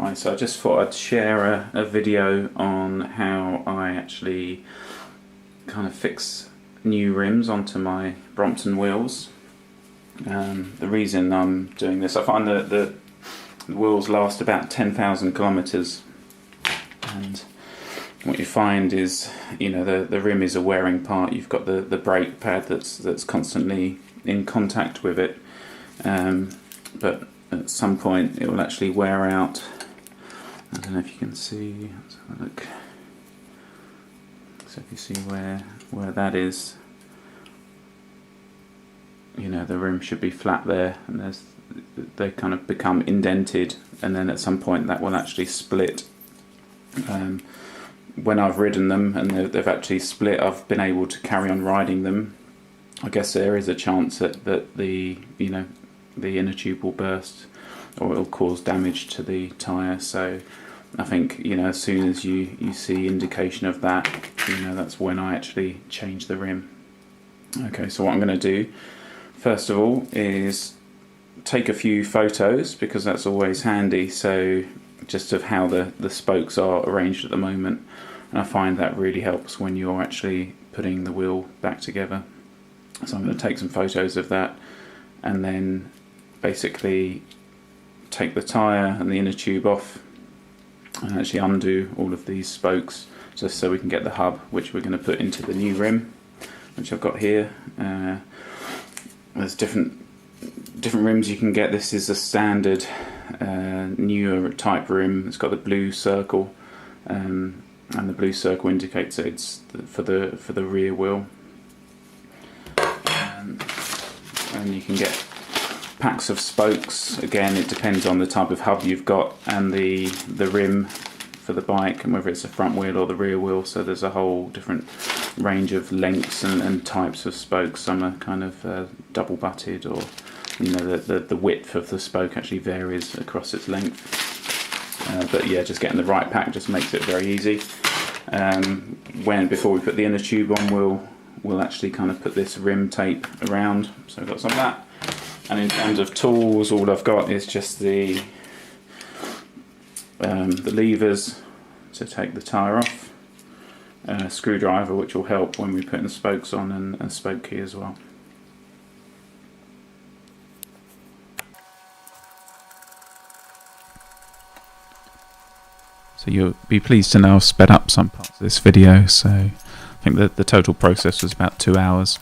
Hi, so I just thought I'd share a video on how I actually kind of fix new rims onto my Brompton wheels. The reason I'm doing this, I find that the wheels last about 10,000 kilometres, and what you find is, you know, the rim is a wearing part. You've got the brake pad that's constantly in contact with it, but at some point it will actually wear out. I don't know if you can see. Let's have a look. So if you see where that is, you know, the rim should be flat there, and they kind of become indented, and then at some point that will actually split. When I've ridden them and they've actually split, I've been able to carry on riding them. I guess there is a chance that the inner tube will burst, or it'll cause damage to the tyre. So I think, you know, as soon as you see indication of that, you know, that's when I actually change the rim. Okay, so what I'm going to do first of all is take a few photos, because that's always handy, so just of how the spokes are arranged at the moment, and I find that really helps when you're actually putting the wheel back together. So I'm going to take some photos of that, and then basically take the tyre and the inner tube off and actually undo all of these spokes, just so we can get the hub, which we're going to put into the new rim, which I've got here. There's different rims you can get. This is a standard newer type rim. It's got the blue circle, and the blue circle indicates that it's for the rear wheel. And you can get packs of spokes. Again, it depends on the type of hub you've got and the rim for the bike, and whether it's the front wheel or the rear wheel. So there's a whole different range of lengths and types of spokes. Some are kind of double butted, or, you know, the width of the spoke actually varies across its length. But yeah, just getting the right pack just makes it very easy. Before we put the inner tube on, we'll actually kind of put this rim tape around. So I've got some of that. And in terms of tools, all I've got is just the levers to take the tyre off, a screwdriver, which will help when we put the spokes on, and a spoke key as well. So you'll be pleased to know I've sped up some parts of this video, so I think that the total process was about 2 hours.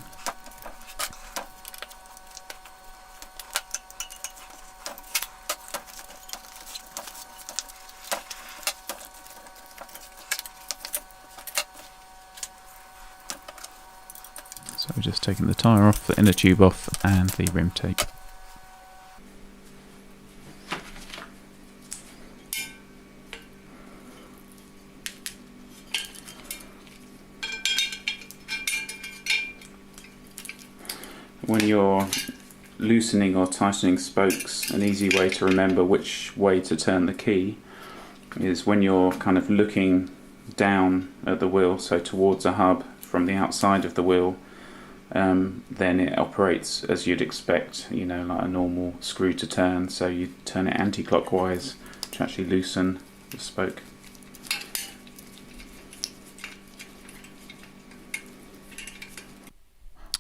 So we're just taking the tyre off, the inner tube off, and the rim tape. When you're loosening or tightening spokes, an easy way to remember which way to turn the key is when you're kind of looking down at the wheel, so towards a hub from the outside of the wheel, then it operates as you'd expect, you know, like a normal screw to turn. So you turn it anti-clockwise to actually loosen the spoke.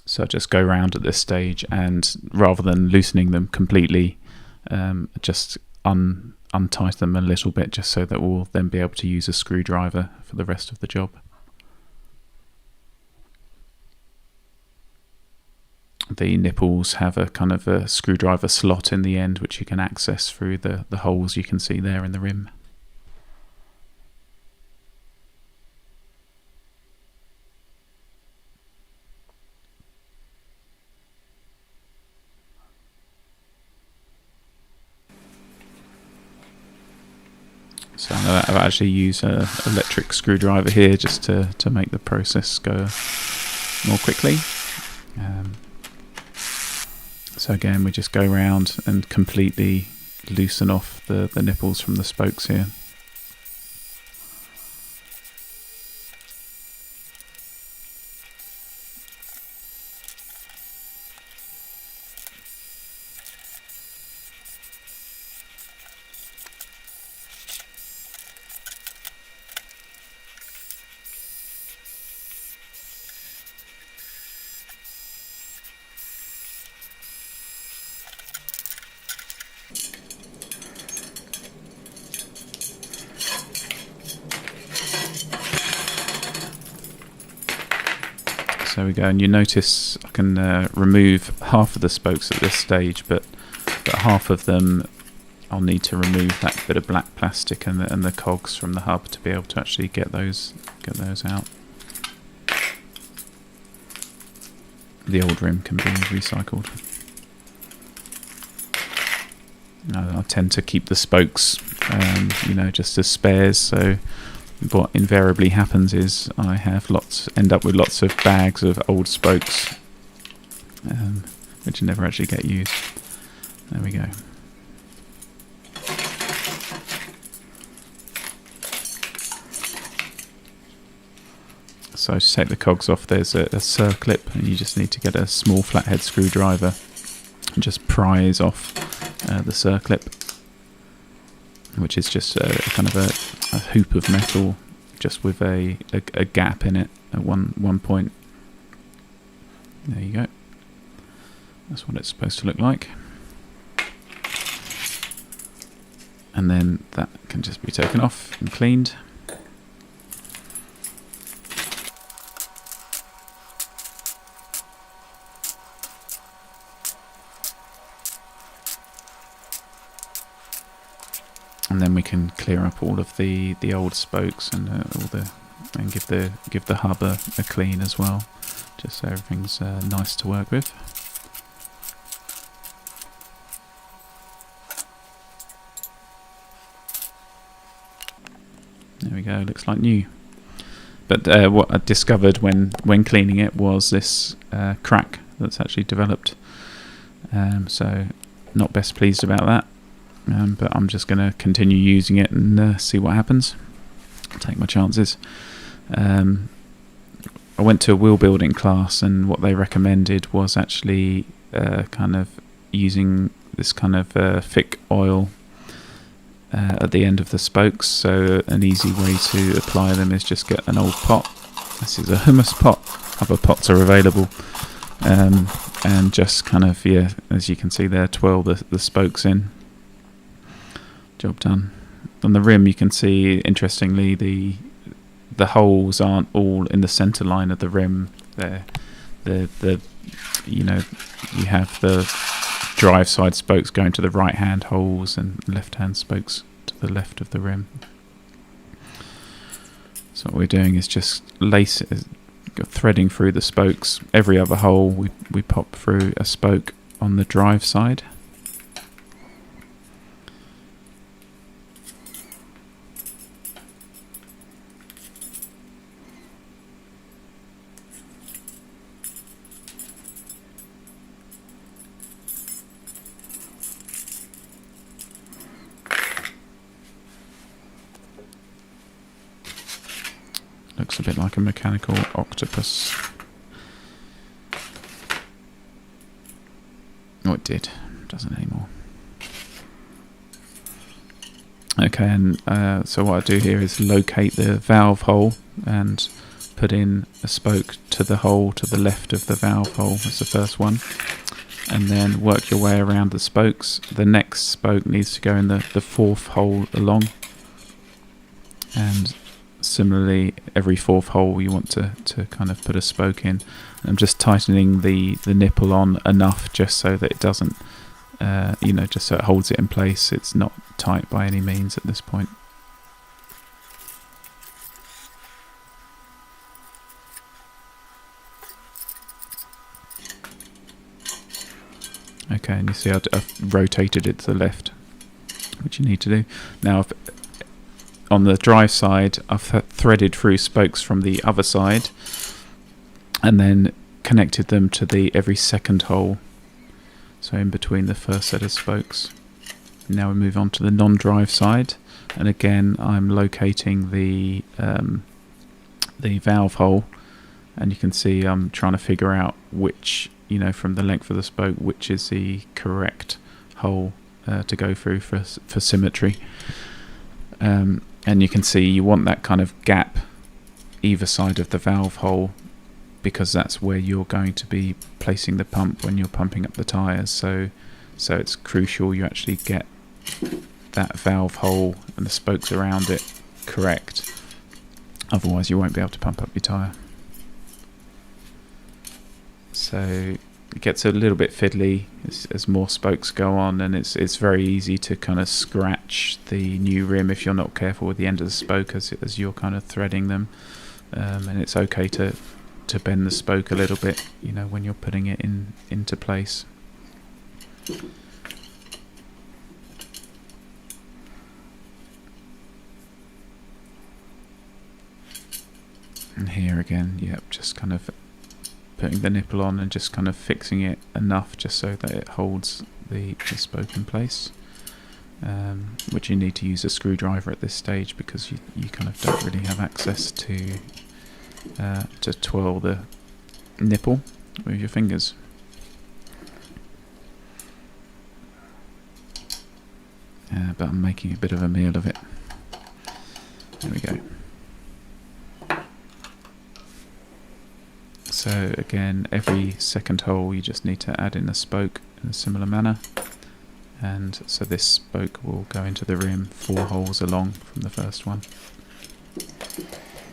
So I just go around at this stage, and rather than loosening them completely, just untighten them a little bit, just so that we'll then be able to use a screwdriver for the rest of the job. The nipples have a kind of a screwdriver slot in the end, which you can access through the holes you can see there in the rim. So I've actually used an electric screwdriver here just to make the process go more quickly. So again, we just go around and completely loosen off the nipples from the spokes here. So there we go, and you notice I can remove half of the spokes at this stage, but half of them I'll need to remove that bit of black plastic and the cogs from the hub to be able to actually get those out. The old rim can be recycled. I tend to keep the spokes, just as spares. So what invariably happens is I have end up with lots of bags of old spokes, which never actually get used. There we go. So to take the cogs off, there's a circlip, and you just need to get a small flathead screwdriver and just prise off the circlip, which is just a kind of a hoop of metal, just with a gap in it at one point. There you go. That's what it's supposed to look like. And then that can just be taken off and cleaned. And then we can clear up all of the old spokes and give the hub a clean as well, just so everything's nice to work with. There we go. Looks like new. But what I discovered when cleaning it was this crack that's actually developed. So not best pleased about that. But I'm just going to continue using it and see what happens. Take my chances. I went to a wheel building class, and what they recommended was actually kind of using this kind of thick oil at the end of the spokes. So an easy way to apply them is just get an old pot. This is a hummus pot. Other pots are available. And just kind of, as you can see there, twirl the spokes in. Job done. On the rim, you can see, interestingly, the holes aren't all in the centre line of the rim. You have the drive side spokes going to the right hand holes and left hand spokes to the left of the rim. So what we're doing is just threading through the spokes. Every other hole we pop through a spoke on the drive side. Looks a bit like a mechanical octopus. Oh, it did. Doesn't anymore. Okay, and so what I do here is locate the valve hole and put in a spoke to the hole to the left of the valve hole. That's the first one. And then work your way around the spokes. The next spoke needs to go in the fourth hole along. And similarly, every fourth hole you want to kind of put a spoke in. I'm just tightening the nipple on enough just so that it doesn't, just so it holds it in place. It's not tight by any means at this point. Okay, and you see I've rotated it to the left, which you need to do. Now, on the drive side, I've threaded through spokes from the other side and then connected them to every second hole, so in between the first set of spokes. Now we move on to the non-drive side, and again I'm locating the valve hole, and you can see I'm trying to figure out which, from the length of the spoke, which is the correct hole to go through for symmetry. And you can see you want that kind of gap either side of the valve hole, because that's where you're going to be placing the pump when you're pumping up the tyres. So it's crucial you actually get that valve hole and the spokes around it correct. Otherwise you won't be able to pump up your tyre. so it gets a little bit fiddly as more spokes go on, and it's very easy to kind of scratch the new rim if you're not careful with the end of the spoke as you're kind of threading them. And it's okay to bend the spoke a little bit, you know, when you're putting it into place. And here again, yep, just kind of putting the nipple on and just kind of fixing it enough just so that it holds the spoke in place. Which you need to use a screwdriver at this stage because you kind of don't really have access to twirl the nipple with your fingers. But I'm making a bit of a meal of it. There we go. So again, every second hole you just need to add in a spoke in a similar manner. And so this spoke will go into the rim 4 holes along from the first one.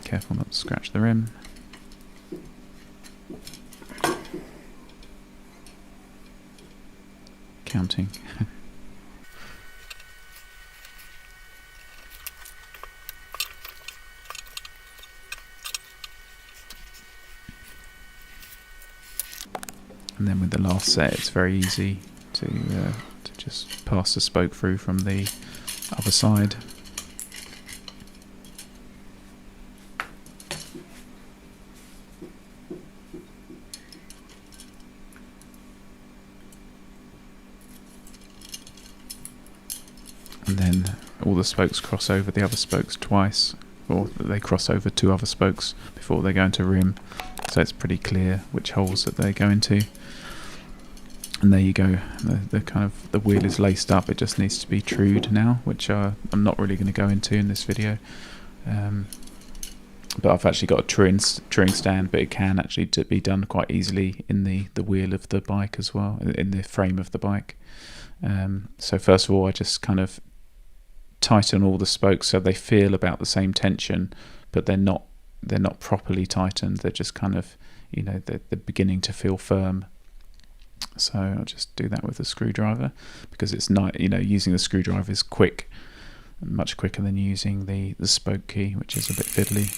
Careful not to scratch the rim. Counting. And then with the last set, it's very easy to just pass the spoke through from the other side. And then all the spokes cross over the other spokes twice, or they cross over 2 other spokes before they go into rim, so it's pretty clear which holes that they go into. And there you go, the wheel is laced up. It just needs to be trued now, which I'm not really going to go into in this video. But I've actually got a truing stand, but it can actually be done quite easily in the wheel of the bike as well, in the frame of the bike. So first of all, I just kind of tighten all the spokes so they feel about the same tension, but they're not properly tightened. They're just kind of, you know, they're beginning to feel firm. So I'll just do that with a screwdriver because it's not, you know, using the screwdriver is quick, much quicker than using the spoke key, which is a bit fiddly.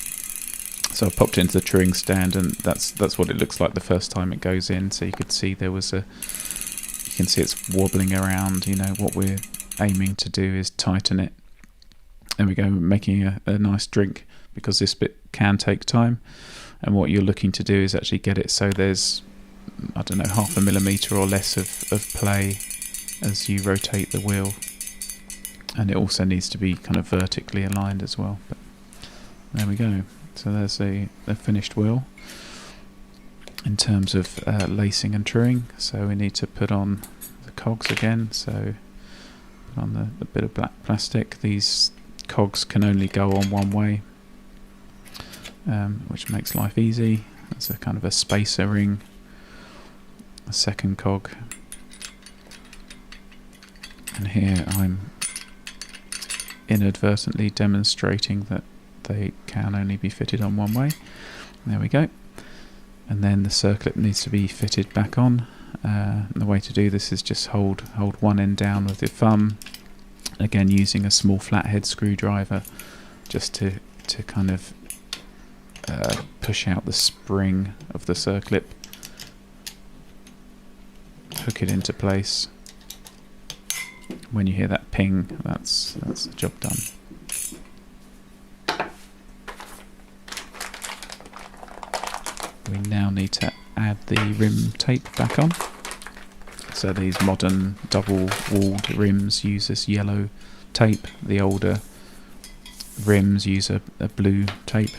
So I popped it into the truing stand, and that's what it looks like the first time it goes in. So you could see you can see it's wobbling around. You know, what we're aiming to do is tighten it. There we go, making a nice drink, because this bit can take time. And what you're looking to do is actually get it so there's, I don't know, 0.5 millimeter or less of play as you rotate the wheel. And it also needs to be kind of vertically aligned as well. But there we go. So there's a finished wheel in terms of lacing and truing. So we need to put on the cogs again. So put on the bit of black plastic. These cogs can only go on one way, which makes life easy. There's a kind of a spacer ring, a second cog, and here I'm inadvertently demonstrating that they can only be fitted on one way. There we go. And then the circlip needs to be fitted back on. And the way to do this is just hold one end down with your thumb, again using a small flathead screwdriver, just to kind of push out the spring of the circlip, hook it into place. When you hear that ping, that's the job done. We now need to add the rim tape back on. So these modern double-walled rims use this yellow tape. The older rims use a blue tape.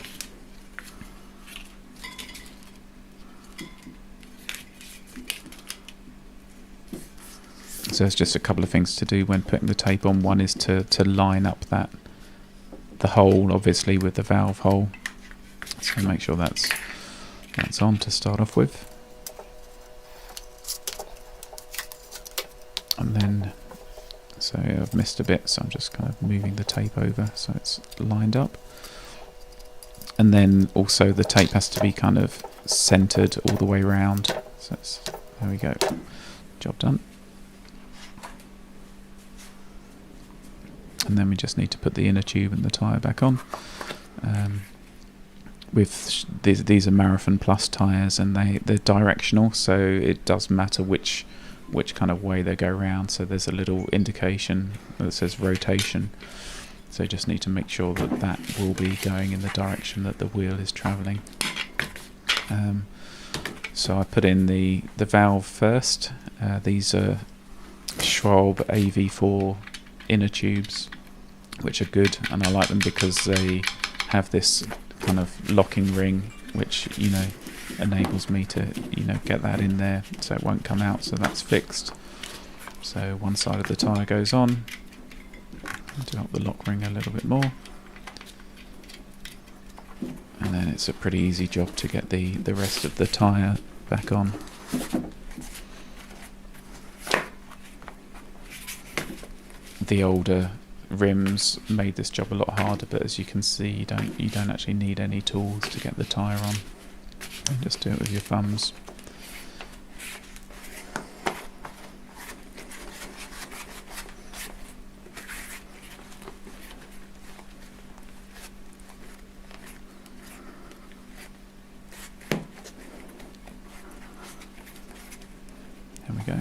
So there's just a couple of things to do when putting the tape on. One is to line up the hole, obviously, with the valve hole. So make sure that's on to start off with. And then, so I've missed a bit, so I'm just kind of moving the tape over so it's lined up. And then also the tape has to be kind of centered all the way around. So there we go, job done. And then we just need to put the inner tube and the tyre back on. With these are Marathon Plus tyres, and they're directional, so it does matter which kind of way they go round. So there's a little indication that says rotation, so you just need to make sure that will be going in the direction that the wheel is travelling. So I put in the valve first. These are Schwalbe AV4 inner tubes, which are good, and I like them because they have this kind of locking ring, which enables me to get that in there so it won't come out. So that's fixed. So one side of the tyre goes on. I'll do up the lock ring a little bit more, and then it's a pretty easy job to get the rest of the tyre back on. The older rims made this job a lot harder, but as you can see, you don't actually need any tools to get the tyre on. You just do it with your thumbs. There we go.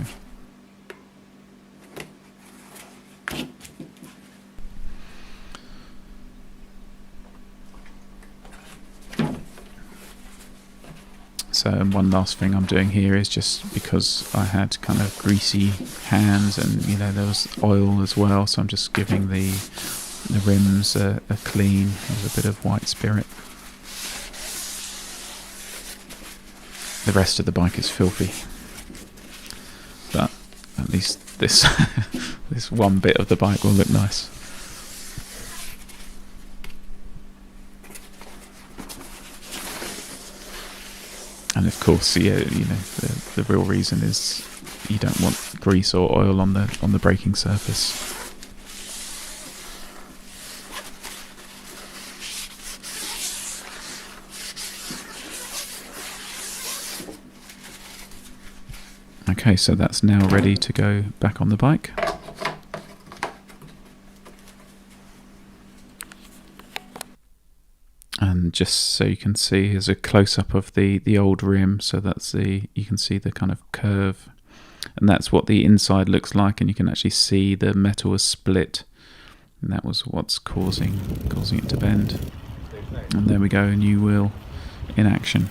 So one last thing I'm doing here is, just because I had kind of greasy hands and there was oil as well, so I'm just giving the rims a clean with a bit of white spirit. The rest of the bike is filthy, but at least this this one bit of the bike will look nice. And of course, the real reason is you don't want grease or oil on the braking surface. Okay, so that's now ready to go back on the bike. And just so you can see, here's a close-up of the old rim. So that's you can see the kind of curve, and that's what the inside looks like. And you can actually see the metal is split, and that was what's causing it to bend. And there we go, a new wheel in action.